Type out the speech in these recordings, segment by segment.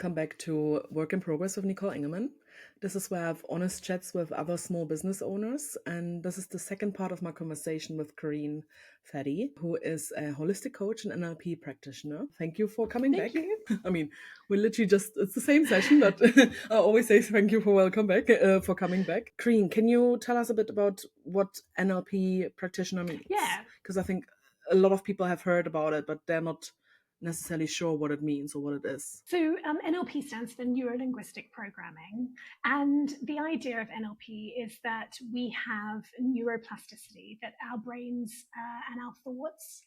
welcome back to Work in Progress with Nicole Engelmann. This is where I have honest chats with other small business owners, and this is the second part of my conversation with Karinne Faddy, who is a holistic coach and NLP practitioner. Thank you for coming back. Thank you. I mean, we're literally it's the same session, but I always say thank you for coming back. Karinne, can you tell us a bit about what NLP practitioner means? Yeah. Because I think a lot of people have heard about it, but they're not necessarily sure what it means or what it is. So NLP stands for neuro-linguistic programming. And the idea of NLP is that we have neuroplasticity, that our brains and our thoughts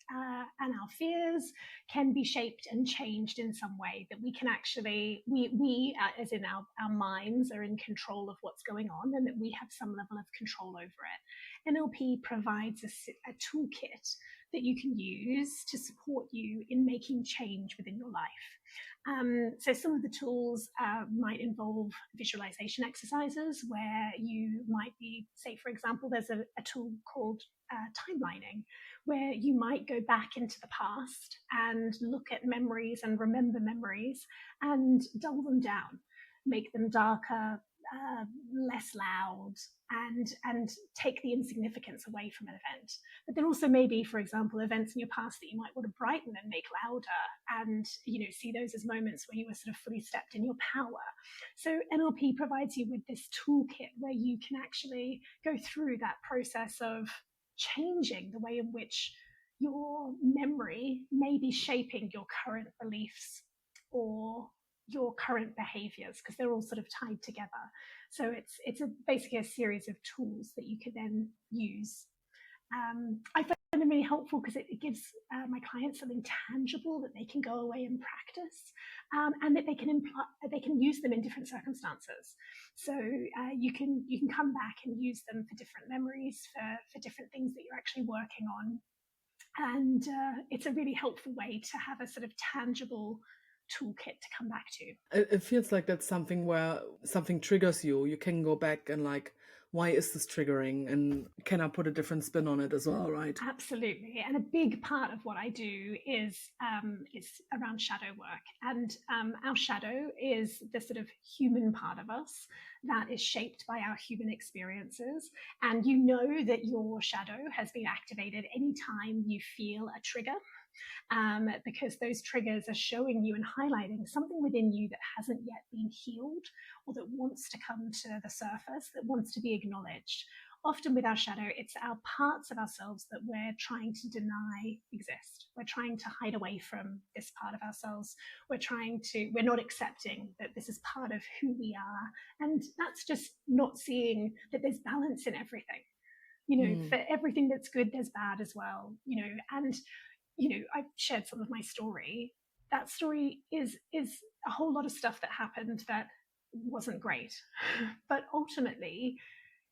and our fears can be shaped and changed in some way, that we can actually, we as in our minds are in control of what's going on, and that we have some level of control over it. NLP provides a toolkit that you can use to support you in making change within your life. So some of the tools might involve visualization exercises where you might be, say, for example, there's a tool called timelining, where you might go back into the past and look at memories and remember memories and dull them down, make them darker, less loud, and take the insignificance away from an event. But there also may be, for example, events in your past that you might want to brighten and make louder, and see those as moments where you were sort of fully stepped in your power. So NLP provides you with this toolkit where you can actually go through that process of changing the way in which your memory may be shaping your current beliefs or your current behaviors, because they're all sort of tied together. So it's basically a series of tools that you can then use. I find them really helpful because it gives my clients something tangible that they can go away and practice, and that they can use them in different circumstances. So you can come back and use them for different memories, for different things that you're actually working on, and it's a really helpful way to have a sort of tangible toolkit to come back to. It feels like that's something where something triggers you. You can go back and why is this triggering? And can I put a different spin on it as well, right? Absolutely. And a big part of what I do is around shadow work. And our shadow is the sort of human part of us that is shaped by our human experiences. And you know that your shadow has been activated anytime you feel a trigger. Because those triggers are showing you and highlighting something within you that hasn't yet been healed, or that wants to come to the surface, that wants to be acknowledged. Often with our shadow, it's our parts of ourselves that we're trying to deny exist. We're trying to hide away from this part of ourselves. We're not accepting that this is part of who we are. And that's just not seeing that there's balance in everything. For everything that's good, there's bad as well, and I've shared some of my story. That story is a whole lot of stuff that happened that wasn't great. But ultimately,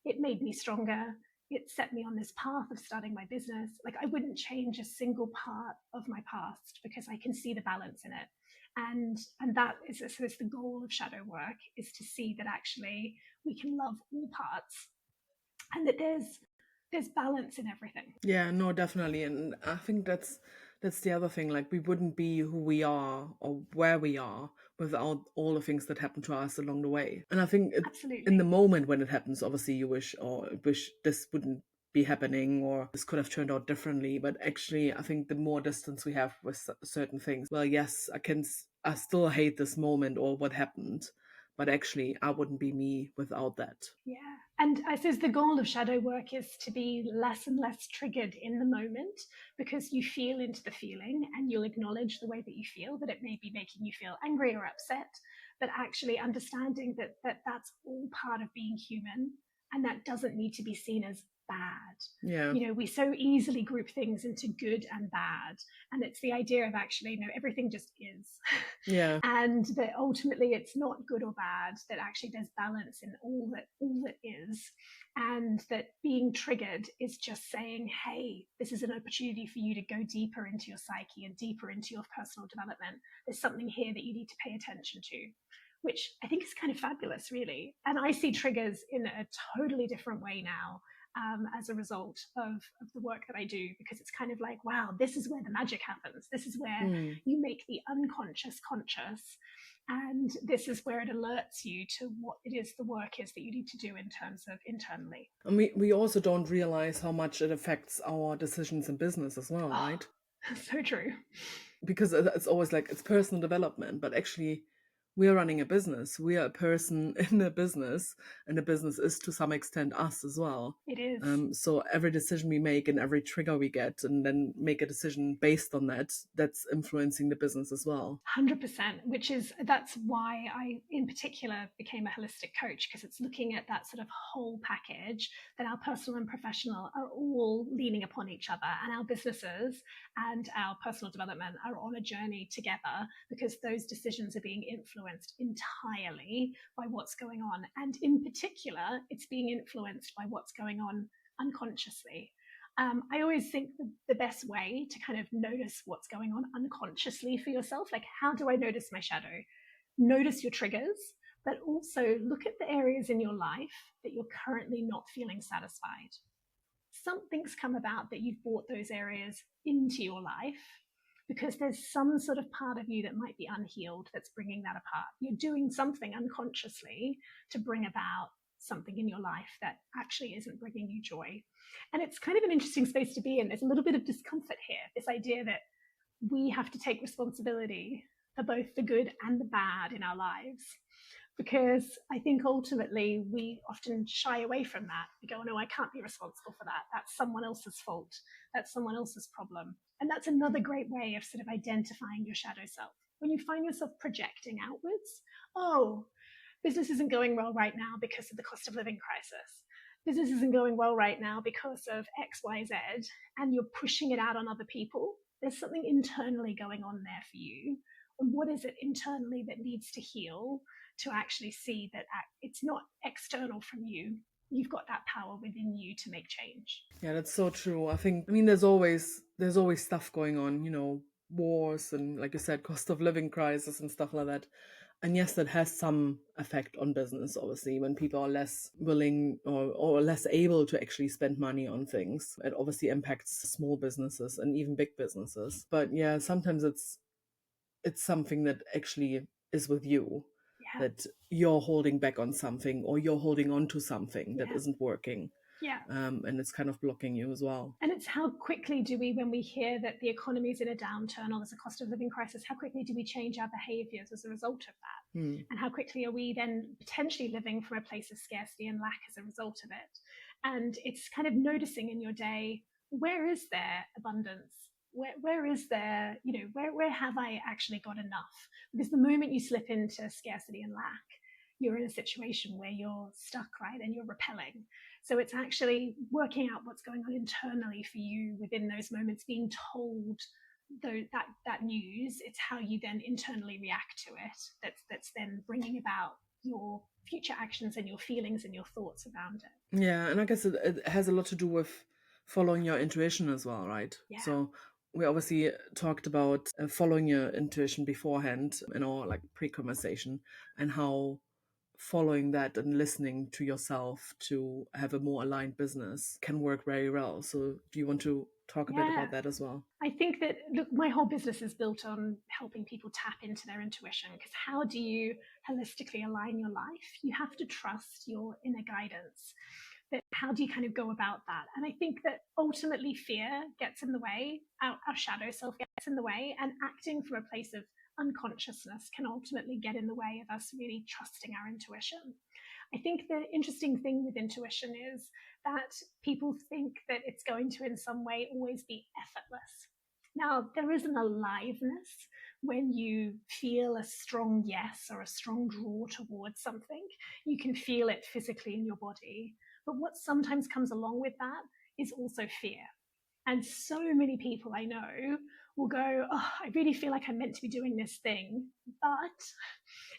it made me stronger. It set me on this path of starting my business. I wouldn't change a single part of my past because I can see the balance in it. And that is the goal of shadow work, is to see that actually we can love all parts, and that there's balance in everything. Yeah, no, definitely. And I think that's the other thing. We wouldn't be who we are or where we are without all the things that happen to us along the way. And I think Absolutely. In the moment when it happens, obviously you wish this wouldn't be happening, or this could have turned out differently. But actually, I think the more distance we have with certain things, well, yes, I still hate this moment or what happened, but actually I wouldn't be me without that. Yeah. And I suppose the goal of shadow work is to be less and less triggered in the moment, because you feel into the feeling and you'll acknowledge the way that you feel, that it may be making you feel angry or upset, but actually understanding that that's all part of being human, and that doesn't need to be seen as bad. Yeah. We so easily group things into good and bad, and it's the idea of actually, no, everything just is. Yeah. And that ultimately it's not good or bad, that actually there's balance in all that is, and that being triggered is just saying, hey, this is an opportunity for you to go deeper into your psyche and deeper into your personal development. There's something here that you need to pay attention to, which I think is kind of fabulous, really. And I see triggers in a totally different way now. as a result of the work that I do, because it's kind of like, wow, this is where the magic happens. This is where you make the unconscious conscious. And this is where it alerts you to what it is the work is that you need to do in terms of internally. And we also don't realize how much it affects our decisions in business as well, right? So true. Because it's always like it's personal development, but actually we are running a business. We are a person in a business, and the business is to some extent us as well. It is. So every decision we make and every trigger we get, and then make a decision based on that, that's influencing the business as well. 100%, that's why I in particular became a holistic coach, because it's looking at that sort of whole package, that our personal and professional are all leaning upon each other, and our businesses and our personal development are on a journey together, because those decisions are being influenced entirely by what's going on. And in particular, it's being influenced by what's going on unconsciously. I always think the best way to kind of notice what's going on unconsciously for yourself, like, how do I notice my shadow? Notice your triggers, but also look at the areas in your life that you're currently not feeling satisfied. Something's come about that you've brought those areas into your life because there's some sort of part of you that might be unhealed that's bringing that apart. You're doing something unconsciously to bring about something in your life that actually isn't bringing you joy. And it's kind of an interesting space to be in. There's a little bit of discomfort here, this idea that we have to take responsibility for both the good and the bad in our lives. Because I think ultimately we often shy away from that. We go, oh, no, I can't be responsible for that. That's someone else's fault. That's someone else's problem. And that's another great way of sort of identifying your shadow self. When you find yourself projecting outwards, oh, business isn't going well right now because of the cost of living crisis. Business isn't going well right now because of X, Y, Z, and you're pushing it out on other people. There's something internally going on there for you. And what is it internally that needs to heal to actually see that it's not external from you? You've got that power within you to make change. Yeah, that's so true. I mean, there's always stuff going on, wars and, like you said, cost of living crisis and stuff like that. And yes, that has some effect on business, obviously, when people are less willing or less able to actually spend money on things. It obviously impacts small businesses and even big businesses. But yeah, sometimes it's something that actually is with you, that you're holding back on something, or you're holding on to something that isn't working. And it's kind of blocking you as well. And it's how quickly do we, when we hear that the economy is in a downturn or there's a cost of living crisis, how quickly do we change our behaviors as a result of that? And how quickly are we then potentially living from a place of scarcity and lack as a result of it? And it's kind of noticing in your day, where is there abundance? Where is there, where have I actually got enough? Because the moment you slip into scarcity and lack, you're in a situation where you're stuck, right? And you're repelling. So it's actually working out what's going on internally for you within those moments, being told that news. It's how you then internally react to it that's then bringing about your future actions and your feelings and your thoughts around it. Yeah, and I guess it has a lot to do with following your intuition as well, right? Yeah. So we obviously talked about following your intuition beforehand in our pre-conversation, and how following that and listening to yourself to have a more aligned business can work very well. So do you want to talk a bit about that as well? I think that, look, my whole business is built on helping people tap into their intuition, because how do you holistically align your life? You have to trust your inner guidance. But how do you kind of go about that? And I think that ultimately fear gets in the way, our shadow self gets in the way, and acting from a place of unconsciousness can ultimately get in the way of us really trusting our intuition. I think the interesting thing with intuition is that people think that it's going to in some way always be effortless. Now, there is an aliveness when you feel a strong yes or a strong draw towards something. You can feel it physically in your body. But what sometimes comes along with that is also fear. And so many people I know will go, oh, I really feel like I'm meant to be doing this thing,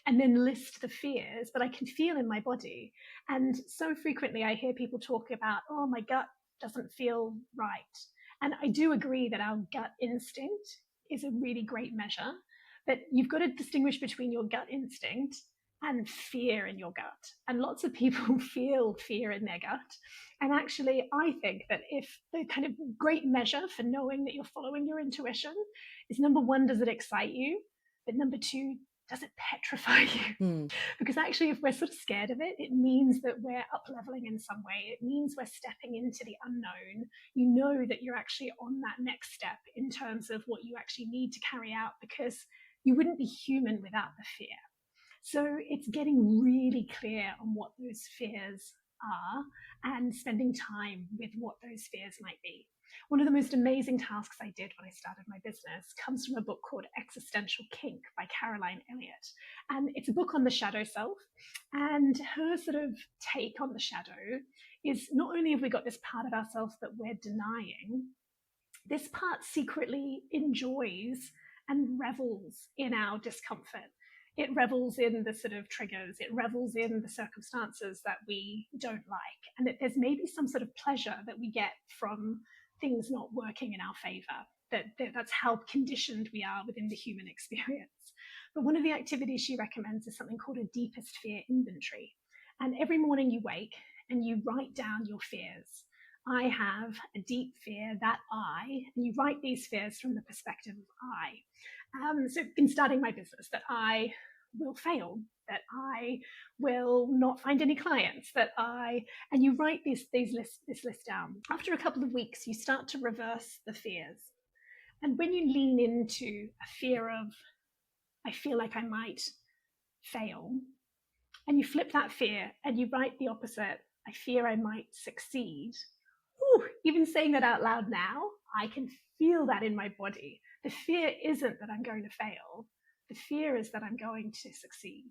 and then list the fears, but I can feel in my body. And so frequently I hear people talk about, oh, my gut doesn't feel right. And I do agree that our gut instinct is a really great measure, but you've got to distinguish between your gut instinct and fear in your gut. And lots of people feel fear in their gut. And actually, I think that if the kind of great measure for knowing that you're following your intuition is, number one, does it excite you? But number two, does it petrify you? Because actually, if we're sort of scared of it, it means that we're up leveling in some way. It means we're stepping into the unknown. You know that you're actually on that next step in terms of what you actually need to carry out, because you wouldn't be human without the fear. So it's getting really clear on what those fears are and spending time with what those fears might be. One of the most amazing tasks I did when I started my business comes from a book called Existential Kink by Caroline Elliott. And it's a book on the shadow self. And her sort of take on the shadow is, not only have we got this part of ourselves that we're denying, this part secretly enjoys and revels in our discomfort. It revels in the sort of triggers, it revels in the circumstances that we don't like, and that there's maybe some sort of pleasure that we get from things not working in our favor. That's how conditioned we are within the human experience. But one of the activities she recommends is something called a deepest fear inventory. And every morning you wake and you write down your fears. I have a deep fear that and you write these fears from the perspective of I. So in starting my business, that I will fail, that I will not find any clients, and you write this list down. After a couple of weeks, you start to reverse the fears. And when you lean into a fear of, I feel like I might fail, and you flip that fear and you write the opposite, I fear I might succeed. Ooh, even saying that out loud now, I can feel that in my body. The fear isn't that I'm going to fail. The fear is that I'm going to succeed.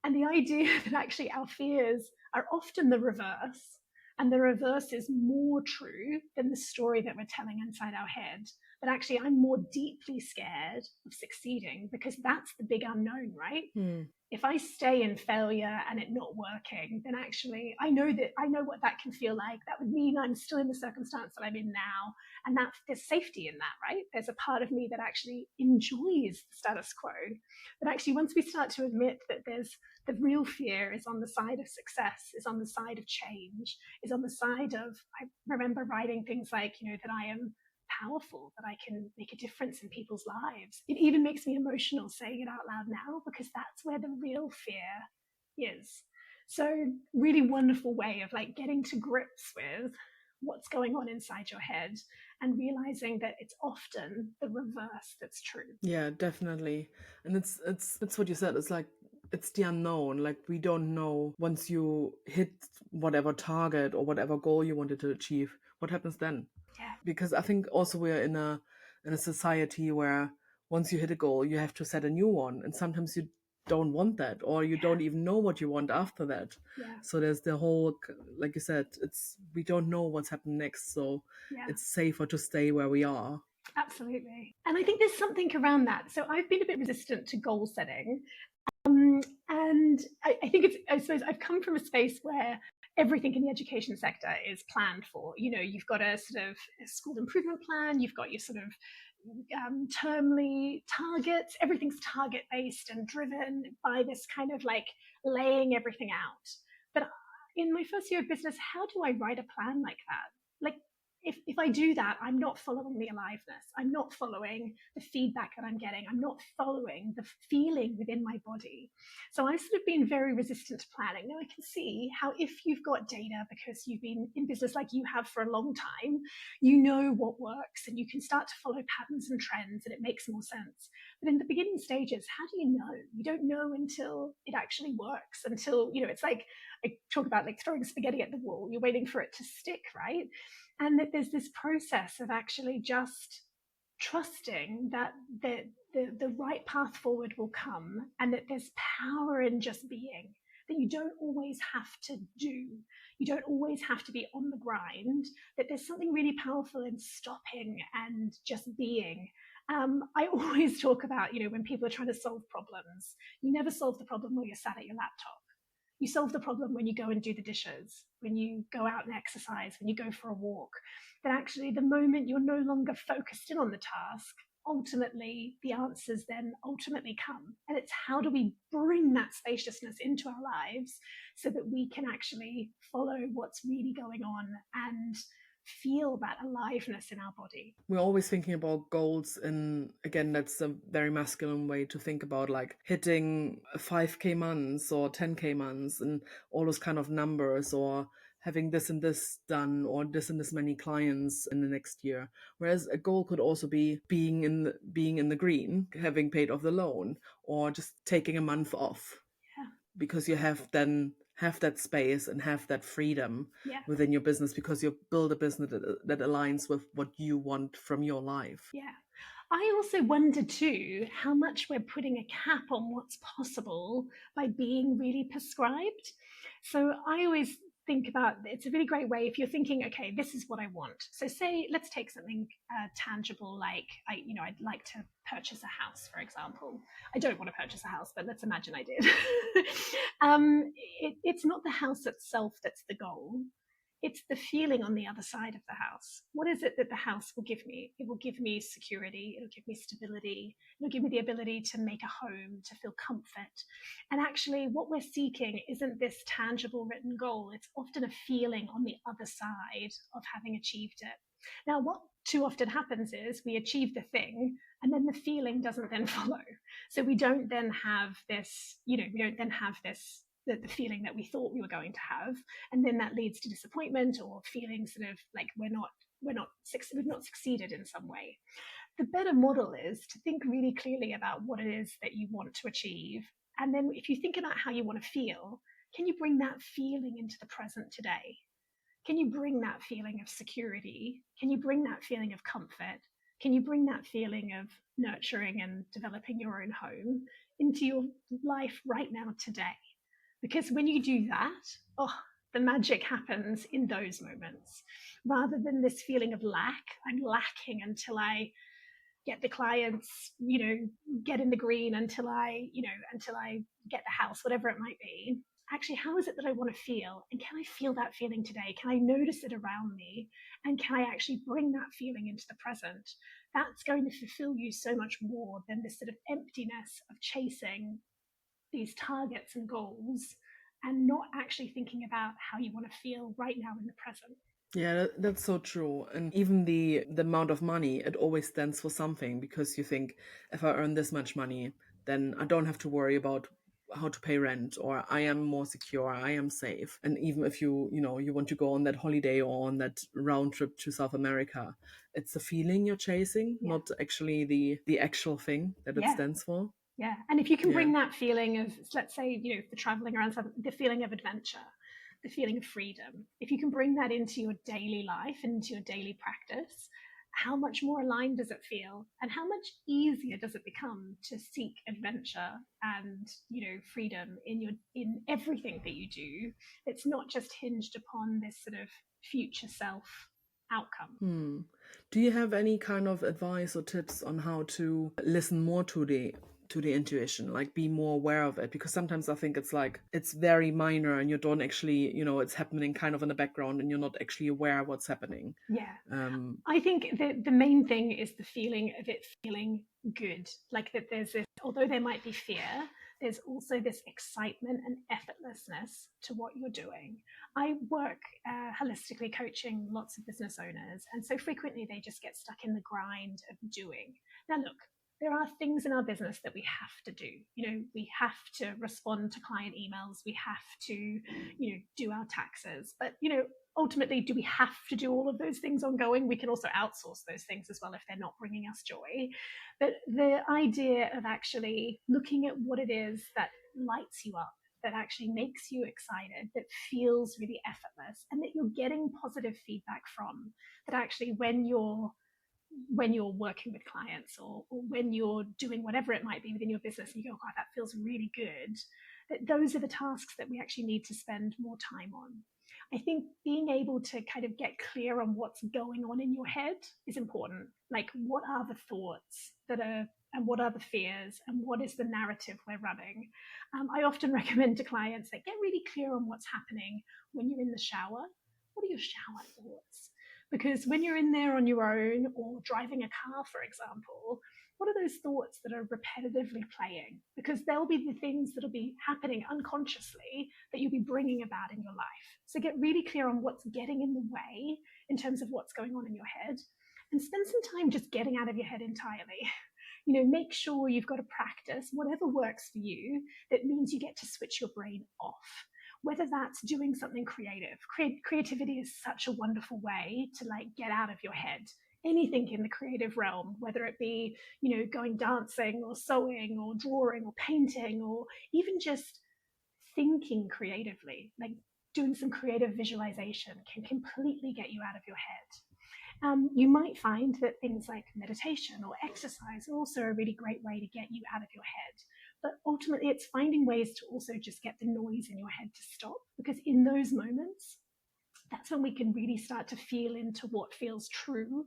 And the idea that actually our fears are often the reverse, and the reverse is more true than the story that we're telling inside our head. That actually I'm more deeply scared of succeeding because that's the big unknown, right? If I stay in failure and it not working, then actually I know what that can feel like. That would mean I'm still in the circumstance that I'm in now. And there's safety in that, right? There's a part of me that actually enjoys the status quo. But actually, once we start to admit that the real fear is on the side of success, is on the side of change, is on the side of, I remember writing things like, that I am powerful, that I can make a difference in people's lives. It even makes me emotional saying it out loud now, because that's where the real fear is. So really wonderful way of like getting to grips with what's going on inside your head and realizing that it's often the reverse that's true. Yeah, definitely. And it's what you said. It's like, it's the unknown. Like, we don't know, once you hit whatever target or whatever goal you wanted to achieve, what happens then. Yeah. Because I think also we're in a society where once you hit a goal, you have to set a new one, and sometimes you don't want that, or you don't even know what you want after that. Yeah. So there's the whole, like you said, we don't know what's happening next, so it's safer to stay where we are. Absolutely. And I think there's something around that. So I've been a bit resistant to goal setting. And I think I suppose I've come from a space where everything in the education sector is planned for. You've got a sort of school improvement plan, you've got your sort of termly targets, everything's target based and driven by this kind of like laying everything out. But in my first year of business, how do I write a plan like that? Like, if I do that, I'm not following the aliveness. I'm not following the feedback that I'm getting. I'm not following the feeling within my body. So I've sort of been very resistant to planning. Now I can see how, if you've got data because you've been in business like you have for a long time, you know what works and you can start to follow patterns and trends and it makes more sense. But in the beginning stages, how do you know? You don't know until it actually works, until, it's like, I talk about like throwing spaghetti at the wall. You're waiting for it to stick, right? And that there's this process of actually just trusting that the right path forward will come, and that there's power in just being, that you don't always have to do. You don't always have to be on the grind, that there's something really powerful in stopping and just being. I always talk about, when people are trying to solve problems, you never solve the problem while you're sat at your laptop. You solve the problem when you go and do the dishes, when you go out and exercise, when you go for a walk. That actually the moment you're no longer focused in on the task, ultimately the answers then ultimately come. And it's how do we bring that spaciousness into our lives so that we can actually follow what's really going on and feel that aliveness in our body. We're always thinking about goals, and again, that's a very masculine way to think about, like hitting 5K months or 10K months and all those kind of numbers, or having this and this done, or this and this many clients in the next year. Whereas a goal could also be being in the green, having paid off the loan, or just taking a month off, Yeah. because you have that space and have that freedom Yeah. within your business, because you build a business that aligns with what you want from your life. Yeah. I also wonder too how much we're putting a cap on what's possible by being really prescribed. So I always think about, it's a really great way if you're thinking, okay, this is what I want. So say, let's take something tangible, like I'd like to purchase a house, for example. I don't want to purchase a house, but let's imagine I did. It's not the house itself that's the goal. It's the feeling on the other side of the house. What is it that the house will give me? It will give me security. It'll give me stability. It'll give me the ability to make a home, to feel comfort. And actually, what we're seeking isn't this tangible written goal. It's often a feeling on the other side of having achieved it. Now, what too often happens is we achieve the thing and then the feeling doesn't then follow. So we don't then have this, we don't then have this the feeling that we thought we were going to have, and then that leads to disappointment or feeling sort of like we've not succeeded in some way. The better model is to think really clearly about what it is that you want to achieve, and then if you think about how you want to feel, can you bring that feeling into the present today? Can you bring that feeling of security? Can you bring that feeling of comfort? Can you bring that feeling of nurturing and developing your own home into your life right now today? Because when you do that, the magic happens in those moments rather than this feeling of lack. I'm lacking until I get the clients, get in the green, until I get the house, whatever it might be. Actually, how is it that I want to feel? And can I feel that feeling today? Can I notice it around me? And can I actually bring that feeling into the present? That's going to fulfill you so much more than this sort of emptiness of chasing these targets and goals and not actually thinking about how you want to feel right now in the present. Yeah, that's so true. And even the amount of money, it always stands for something, because you think, if I earn this much money, then I don't have to worry about how to pay rent, or I am more secure, I am safe. And even if you want to go on that holiday or on that round trip to South America, it's the feeling you're chasing, Yeah. not actually the actual thing that it Yeah. stands for. Yeah. And if you can Yeah. bring that feeling of, let's say, for traveling around, the feeling of adventure, the feeling of freedom, if you can bring that into your daily life, into your daily practice, how much more aligned does it feel, and how much easier does it become to seek adventure and freedom in everything that you do? It's not just hinged upon this sort of future self outcome. Do you have any kind of advice or tips on how to listen more to the intuition, like be more aware of it? Because sometimes I think it's like it's very minor and you don't actually, it's happening kind of in the background and you're not actually aware of what's happening. Yeah. Um, I think the main thing is the feeling of it feeling good. Like that there's this, although there might be fear, there's also this excitement and effortlessness to what you're doing. I work holistically coaching lots of business owners, and so frequently they just get stuck in the grind of doing. Now, look, there are things in our business that we have to do. We have to respond to client emails. We have to, do our taxes. But, ultimately, do we have to do all of those things ongoing? We can also outsource those things as well if they're not bringing us joy. But the idea of actually looking at what it is that lights you up, that actually makes you excited, that feels really effortless, and that you're getting positive feedback from, that actually when you're working with clients or when you're doing whatever it might be within your business and you go, God, that feels really good, that those are the tasks that we actually need to spend more time on. I think being able to kind of get clear on what's going on in your head is important. Like, what are the thoughts and what are the fears, and what is the narrative we're running? I often recommend to clients that get really clear on what's happening when you're in the shower. What are your shower thoughts? Because when you're in there on your own or driving a car, for example, what are those thoughts that are repetitively playing? Because they'll be the things that'll be happening unconsciously that you'll be bringing about in your life. So get really clear on what's getting in the way in terms of what's going on in your head, and spend some time just getting out of your head entirely. Make sure you've got a practice, whatever works for you, that means you get to switch your brain off. Whether that's doing something creative. Creativity is such a wonderful way to get out of your head. Anything in the creative realm, whether it be, going dancing or sewing or drawing or painting, or even just thinking creatively, like doing some creative visualization can completely get you out of your head. You might find that things like meditation or exercise are also a really great way to get you out of your head. But ultimately, it's finding ways to also just get the noise in your head to stop, because in those moments, that's when we can really start to feel into what feels true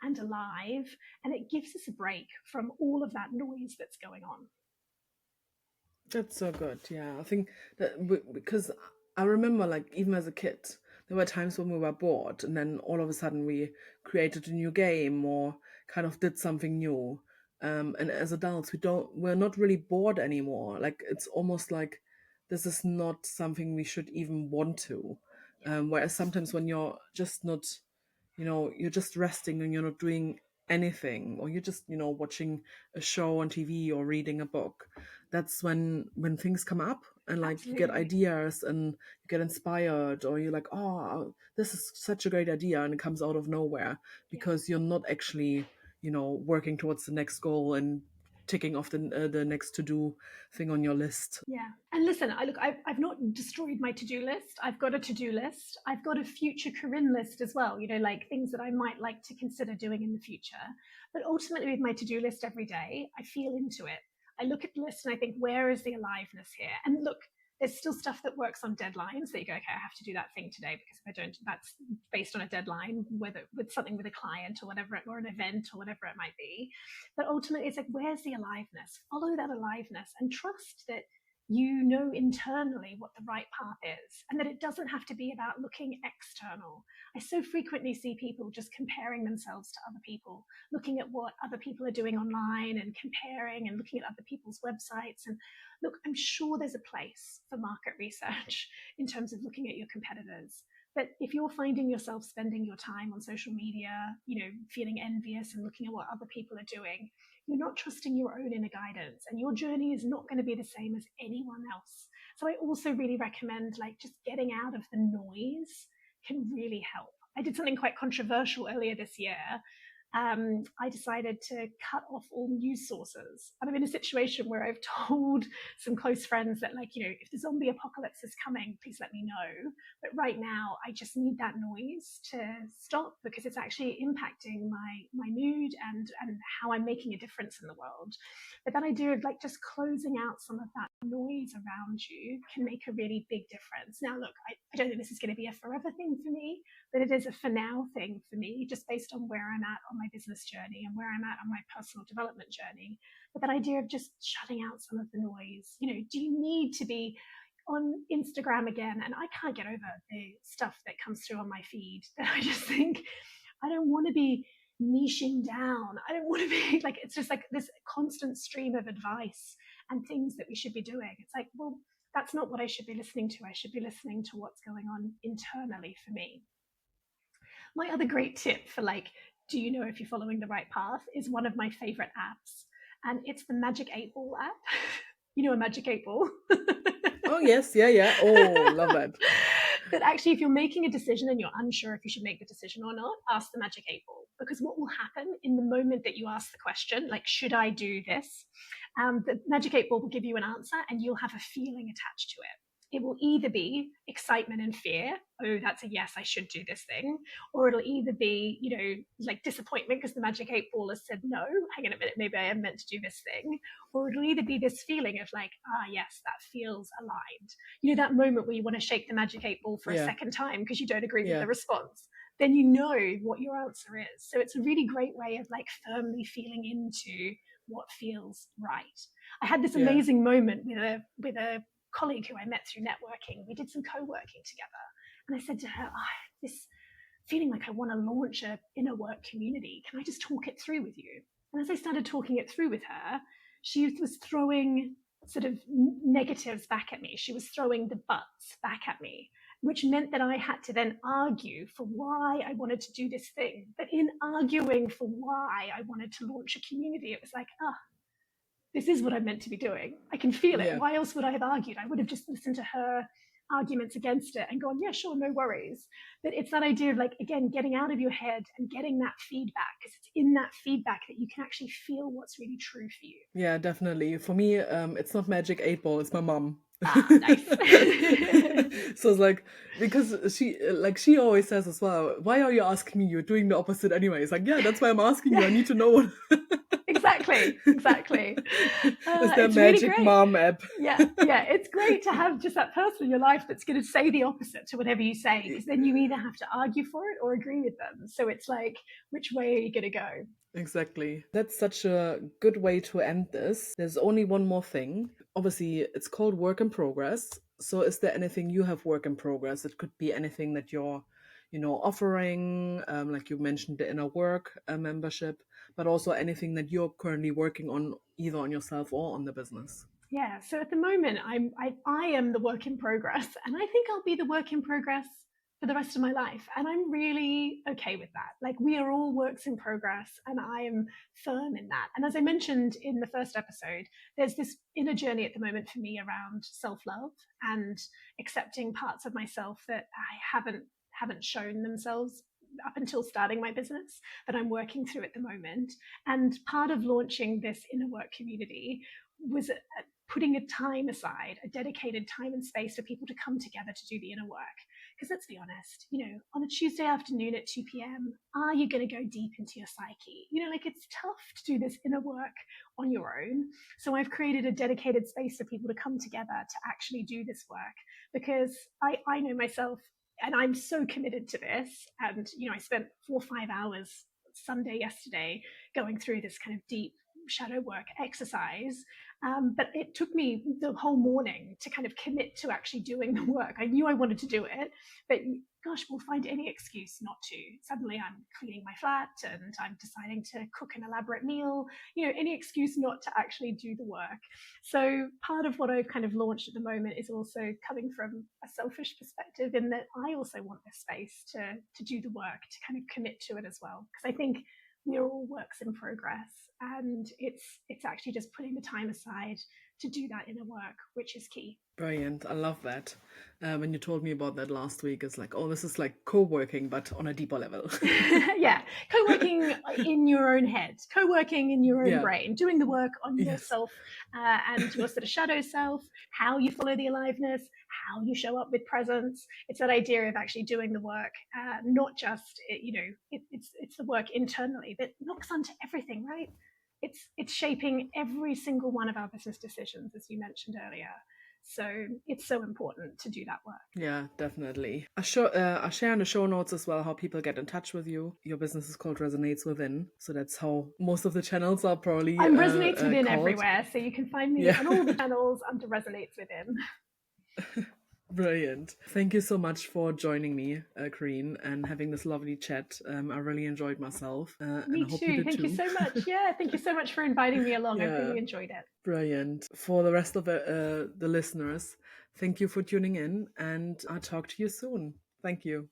and alive. And it gives us a break from all of that noise that's going on. That's so good. Yeah, I think that because I remember, like, even as a kid, there were times when we were bored, and then all of a sudden we created a new game or kind of did something new. And as adults, we're not really bored anymore. Like, it's almost like this is not something we should even want to. Whereas sometimes when you're just not, you're just resting and you're not doing anything, or you're just, watching a show on TV or reading a book, that's when things come up, and like you get Absolutely. ideas and you get inspired, or you're like, oh, this is such a great idea, and it comes out of nowhere Yeah. because you're not actually, working towards the next goal and ticking off the next to do thing on your list. Yeah. And listen, I've not destroyed my to-do list. I've got a to-do list. I've got a future Karinne list as well, like things that I might like to consider doing in the future. But ultimately, with my to-do list every day, I feel into it. I look at the list and I think, where is the aliveness here? And look, there's still stuff that works on deadlines that you go, okay, I have to do that thing today, because if I don't, that's based on a deadline, whether with something with a client or whatever, or an event or whatever it might be. But ultimately, it's like, where's the aliveness? Follow that aliveness and trust that you know internally what the right path is, and that it doesn't have to be about looking external. I so frequently see people just comparing themselves to other people, looking at what other people are doing online and comparing and looking at other people's websites. And look, I'm sure there's a place for market research in terms of looking at your competitors. But if you're finding yourself spending your time on social media, feeling envious and looking at what other people are doing, you're not trusting your own inner guidance, and your journey is not going to be the same as anyone else. So I also really recommend just getting out of the noise can really help. I did something quite controversial earlier this year. I decided to cut off all news sources. And I'm in a situation where I've told some close friends that, if the zombie apocalypse is coming, please let me know. But right now, I just need that noise to stop, because it's actually impacting my mood and how I'm making a difference in the world. But that idea of just closing out some of that noise around you can make a really big difference. Now, look, I don't think this is going to be a forever thing for me, but it is a for now thing for me, just based on where I'm at on my business journey and where I'm at on my personal development journey. But that idea of just shutting out some of the noise, do you need to be on Instagram again? And I can't get over the stuff that comes through on my feed that I just think, I don't want to be niching down. I don't want to be it's just this constant stream of advice and things that we should be doing. It's like, well, that's not what I should be listening to. I should be listening to what's going on internally for me. My other great tip for do you know if you're following the right path, is one of my favorite apps. And it's the Magic 8 Ball app. A Magic 8 Ball? Oh, yes. Yeah. Oh, love that. That actually, if you're making a decision and you're unsure if you should make the decision or not, ask the Magic 8 Ball. Because what will happen in the moment that you ask the question, should I do this? The Magic 8 Ball will give you an answer, and you'll have a feeling attached to it. It will either be excitement and fear, oh, that's a yes, I should do this thing, or it'll either be, disappointment because the Magic 8 Ball has said, no, hang on a minute, maybe I am meant to do this thing, or it'll either be this feeling of yes, that feels aligned. That moment where you want to shake the Magic 8 Ball for a second time because you don't agree with the response, then you know what your answer is. So it's a really great way of firmly feeling into what feels right. I had this amazing moment with a colleague who I met through networking. We did some co-working together, and I said to her, this feeling like I want to launch a inner work community. Can I just talk it through with you? And as I started talking it through with her, she was throwing sort of negatives back at me. She was throwing the buts back at me, which meant that I had to then argue for why I wanted to do this thing. But in arguing for why I wanted to launch a community, it was like, this is what I'm meant to be doing. I can feel it. Yeah. Why else would I have argued? I would have just listened to her arguments against it and gone, yeah, sure, no worries. But it's that idea of, like, again, getting out of your head and getting that feedback, because it's in that feedback that you can actually feel what's really true for you. Yeah, definitely. For me, it's not Magic 8 Ball, it's my mom. Nice. So it's like, because she always says as well, why are you asking me? You're doing the opposite anyway. It's like, yeah, that's why I'm asking you. I need to know what. Exactly. It's their It's really Magic great. Mom app. Yeah. It's great to have just that person in your life that's going to say the opposite to whatever you say, because then you either have to argue for it or agree with them. So it's like, which way are you going to go? Exactly. That's such a good way to end this. There's only one more thing. Obviously, it's called work in progress. So is there anything you have work in progress? It could be anything that you're, offering, like you mentioned, the inner work membership, but also anything that you're currently working on, either on yourself or on the business. Yeah. So at the moment, I am the work in progress, and I think I'll be the work in progress for the rest of my life. And I'm really okay with that. Like, we are all works in progress, and I am firm in that. And as I mentioned in the first episode, there's this inner journey at the moment for me around self-love and accepting parts of myself that I haven't shown themselves up until starting my business, that I'm working through at the moment. And part of launching this inner work community was putting a time aside, a dedicated time and space for people to come together to do the inner work. Because let's be honest, on a Tuesday afternoon at 2 p.m., are you going to go deep into your psyche? Like, it's tough to do this inner work on your own. So I've created a dedicated space for people to come together to actually do this work, because I know myself, and I'm so committed to this. And, I spent 4 or 5 hours Sunday yesterday going through this kind of deep shadow work exercise. But it took me the whole morning to kind of commit to actually doing the work. I knew I wanted to do it, but gosh, we'll find any excuse not to. Suddenly I'm cleaning my flat and I'm deciding to cook an elaborate meal, any excuse not to actually do the work. So part of what I've kind of launched at the moment is also coming from a selfish perspective, in that I also want this space to do the work, to kind of commit to it as well. Because I think we're all works in progress, and it's actually just putting the time aside to do that inner work, which is key. Brilliant. I love that. When you told me about that last week, it's like, oh, this is like co-working, but on a deeper level. Yeah. Co-working in your own head, co-working in your own brain, doing the work on Yes. yourself and your sort of shadow self, how you follow the aliveness, how you show up with presence. It's that idea of actually doing the work, not just, it's the work internally that knocks onto everything, right? It's shaping every single one of our business decisions, as you mentioned earlier. So it's so important to do that work. Yeah, definitely. I'll share in the show notes as well how people get in touch with you. Your business is called Resonates Within. So that's how most of the channels are probably I'm Resonates Within called. everywhere. So you can find me on all the channels under Resonates Within. Brilliant. Thank you so much for joining me, Karinne, and having this lovely chat. I really enjoyed myself. Me and I hope too. you did Thank you so much. Yeah, thank you so much for inviting me along. I really enjoyed it. Brilliant. For the rest of the listeners, thank you for tuning in, and I'll talk to you soon. Thank you.